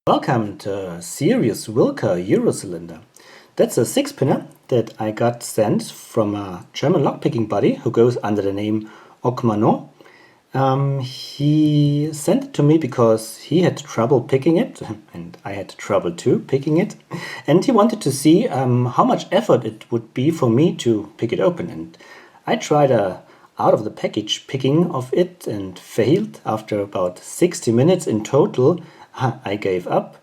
Welcome to Series WILKA Euro cylinder. That's a 6-pinner that I got sent from a German lockpicking buddy who goes under the name Okmano. He sent it to me because he had trouble picking it, and I had trouble too picking it. And he wanted to see how much effort it would be for me to pick it open. And I tried out of the package picking of it and failed after about 60 minutes in total. I gave up.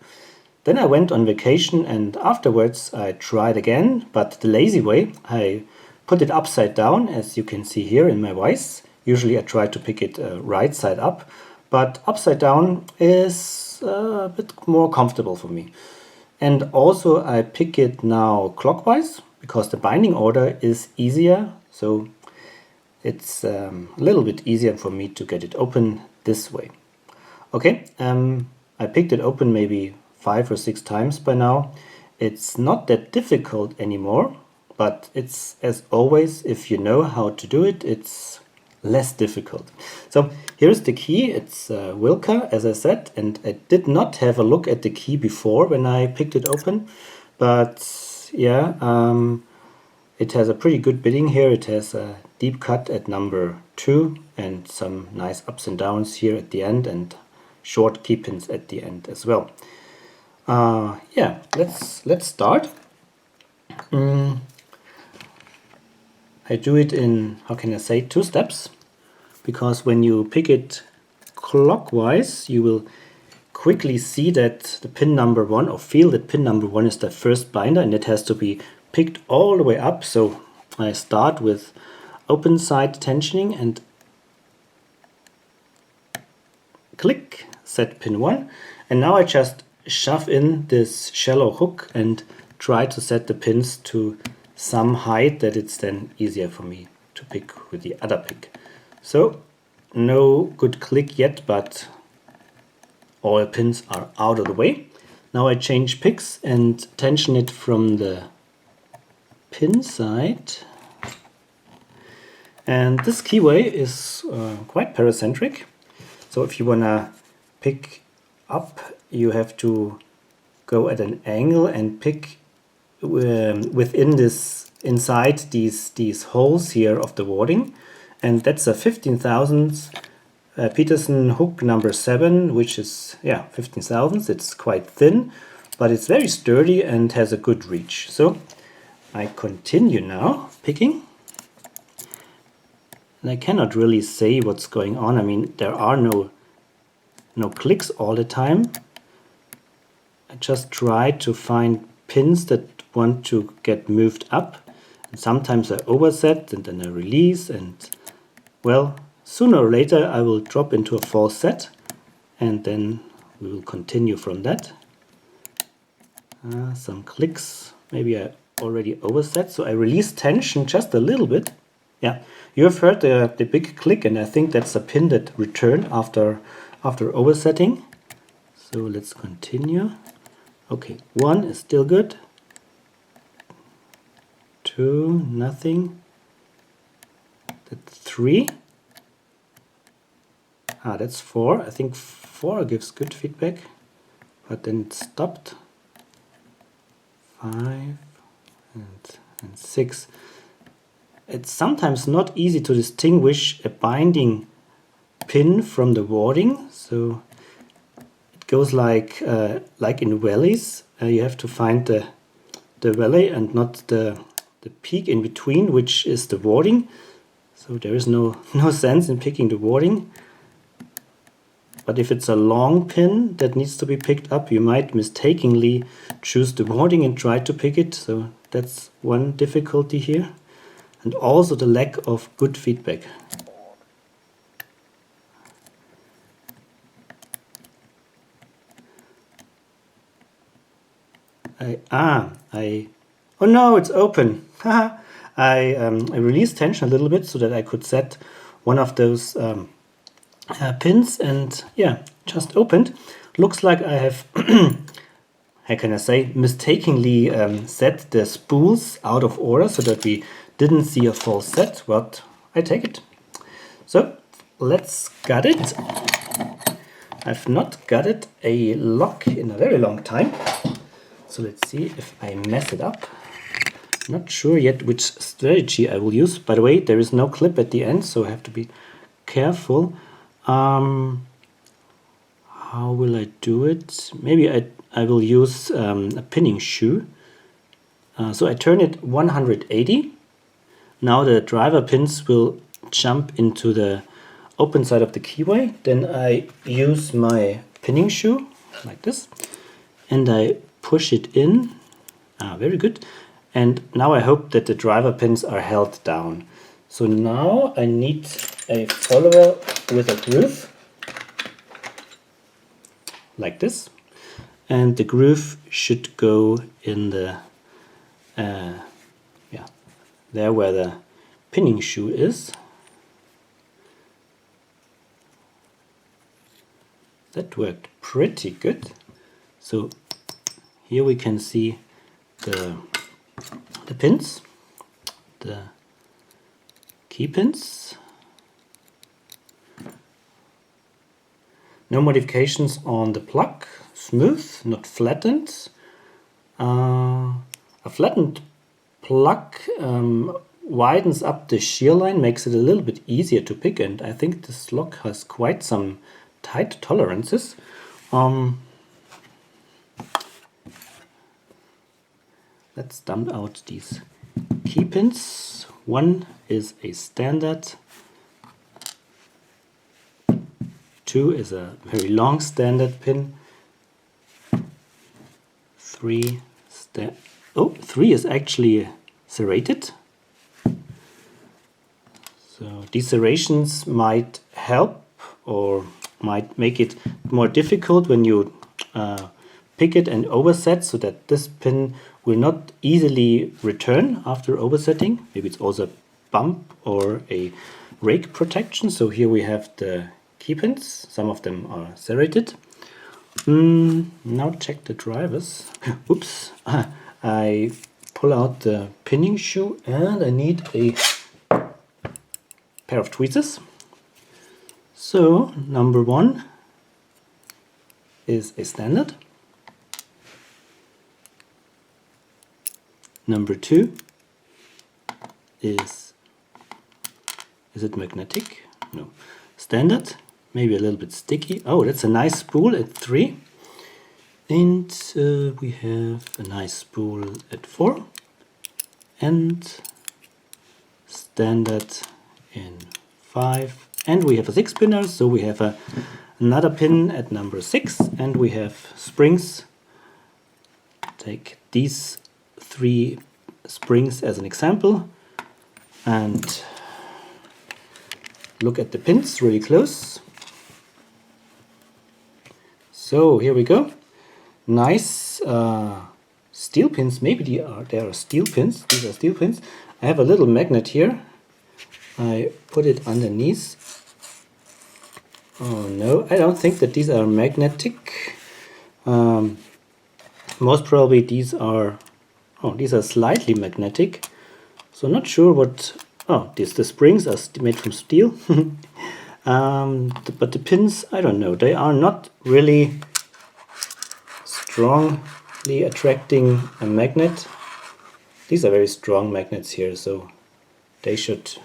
Then I went on vacation and afterwards I tried again, but the lazy way. I put it upside down, as you can see here in my vise. Usually I try to pick it right side up, but upside down is a bit more comfortable for me. And also I pick it now clockwise because the binding order is easier, so it's a little bit easier for me to get it open this way. Okay, I picked it open maybe 5 or 6 times by now. It's not that difficult anymore, but it's, as always, if you know how to do it, it's less difficult. So here's the key. It's WILKA, as I said, and I did not have a look at the key before when I picked it open, but yeah, it has a pretty good bidding here. It has a deep cut at number 2 and some nice ups and downs here at the end and short key pins at the end as well. Yeah, let's start. I do it in, how can I say, 2 steps, because when you pick it clockwise you will quickly see that the pin number 1, or feel that pin number 1 is the first binder, and it has to be picked all the way up. So I start with open side tensioning and click, set pin 1, and now I just shove in this shallow hook and try to set the pins to some height that it's then easier for me to pick with the other pick. So no good click yet, but all pins are out of the way. Now I change picks and tension it from the pin side, and this keyway is quite paracentric. So if you wanna pick up, you have to go at an angle and pick within this, inside these holes here of the warding, and that's a 15 thousandths Peterson hook number 7, which is 15 thousandths. It's quite thin, but it's very sturdy and has a good reach. So I continue now picking. And I cannot really say what's going on. I mean, there are no clicks all the time. I just try to find pins that want to get moved up. And sometimes I overset and then I release, and well, sooner or later I will drop into a false set, and then we will continue from that. Some clicks, maybe I already overset, so I release tension just a little bit. Yeah, you have heard the big click, and I think that's a pin that returned after oversetting. So let's continue. Okay, 1 is still good. 2, nothing. That's 3. That's 4. I think 4 gives good feedback, but then it stopped. 5 and 6. It's sometimes not easy to distinguish a binding pin from the warding, so it goes like in valleys. You have to find the valley and not the peak in between, which is the warding. So there is no sense in picking the warding. But if it's a long pin that needs to be picked up, you might mistakenly choose the warding and try to pick it. So that's one difficulty here. And also the lack of good feedback. Oh no, it's open. I released tension a little bit so that I could set one of those pins, and yeah, just opened. Looks like I have, how can I say, mistakenly set the spools out of order so that we didn't see a false set, but I take it. So let's gut it. I've not got it a lock in a very long time. So let's see if I mess it up. Not sure yet which strategy I will use. By the way, there is no clip at the end, so I have to be careful. How will I do it? Maybe I will use a pinning shoe. So I turn it 180. Now the driver pins will jump into the open side of the keyway. Then I use my pinning shoe like this and I push it in. Very good. And now I hope that the driver pins are held down. So now I need a follower with a groove like this, and the groove should go in the there where the pinning shoe is. That worked pretty good. So here we can see the pins, the key pins. No modifications on the plug, smooth, not flattened. A flattened plug widens up the shear line, makes it a little bit easier to pick, and I think this lock has quite some tight tolerances. Let's dump out these key pins. One is a standard, 2 is a very long standard pin, 3 is actually serrated. So these serrations might help or might make it more difficult when you pick it and overset, so that this pin will not easily return after oversetting. Maybe it's also a bump or a rake protection. So here we have the key pins. Some of them are serrated. Now check the drivers. Oops, I pull out the pinning shoe and I need a pair of tweezers. So number 1 is a standard. Number 2 is it magnetic? No. Standard, maybe a little bit sticky. Oh, that's a nice spool at 3. And we have a nice spool at 4. And standard in 5. And we have a 6-pinner, so we have another pin at number 6. And we have springs. Take these 3 springs as an example and look at the pins really close. So here we go. Nice steel pins. Maybe they are steel pins. These are steel pins. I have a little magnet here. I put it underneath. Oh no, I don't think that these are magnetic. Most probably these are slightly magnetic. So not sure what. Oh, the springs are made from steel. But the pins, I don't know. They are not really strongly attracting a magnet. These are very strong magnets here, so they should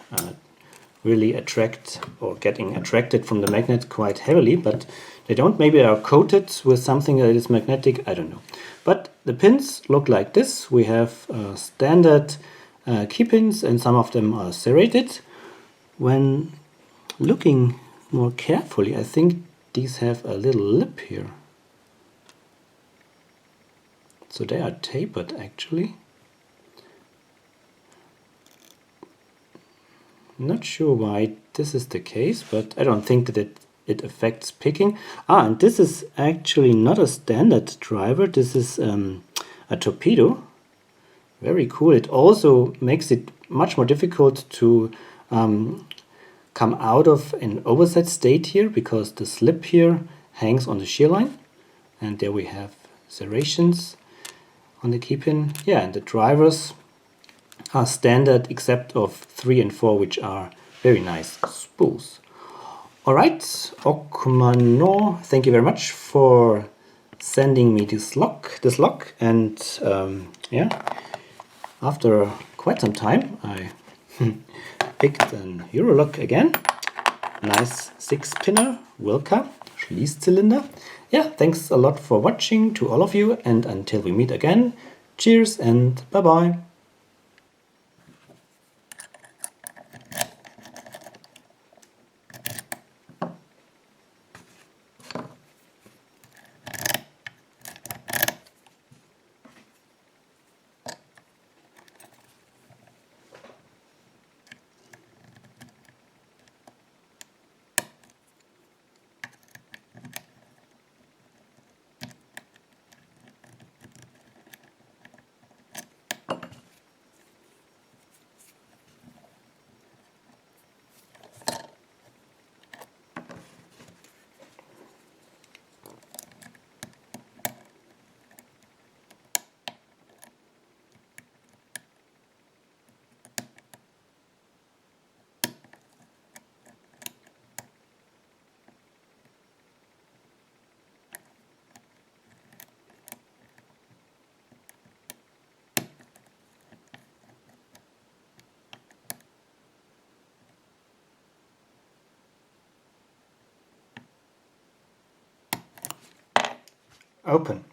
really attract or getting attracted from the magnet quite heavily, but they don't. Maybe they are coated with something that is magnetic, I don't know. But the pins look like this. We have standard key pins and some of them are serrated. When looking more carefully, I think these have a little lip here. So they are tapered actually. Not sure why this is the case, but I don't think that it affects picking. And this is actually not a standard driver. This is a torpedo. Very cool. It also makes it much more difficult to come out of an overset state here, because the slip here hangs on the shear line. And there we have serrations on the key pin. Yeah, and the drivers are standard except of 3 and 4, which are very nice spools. Alright, Okmano, thank you very much for sending me this lock, and yeah, after quite some time I picked an Euro lock again. Nice 6-pinner, WILKA, Schließzylinder. Yeah, thanks a lot for watching to all of you, and until we meet again, cheers and bye bye. Open.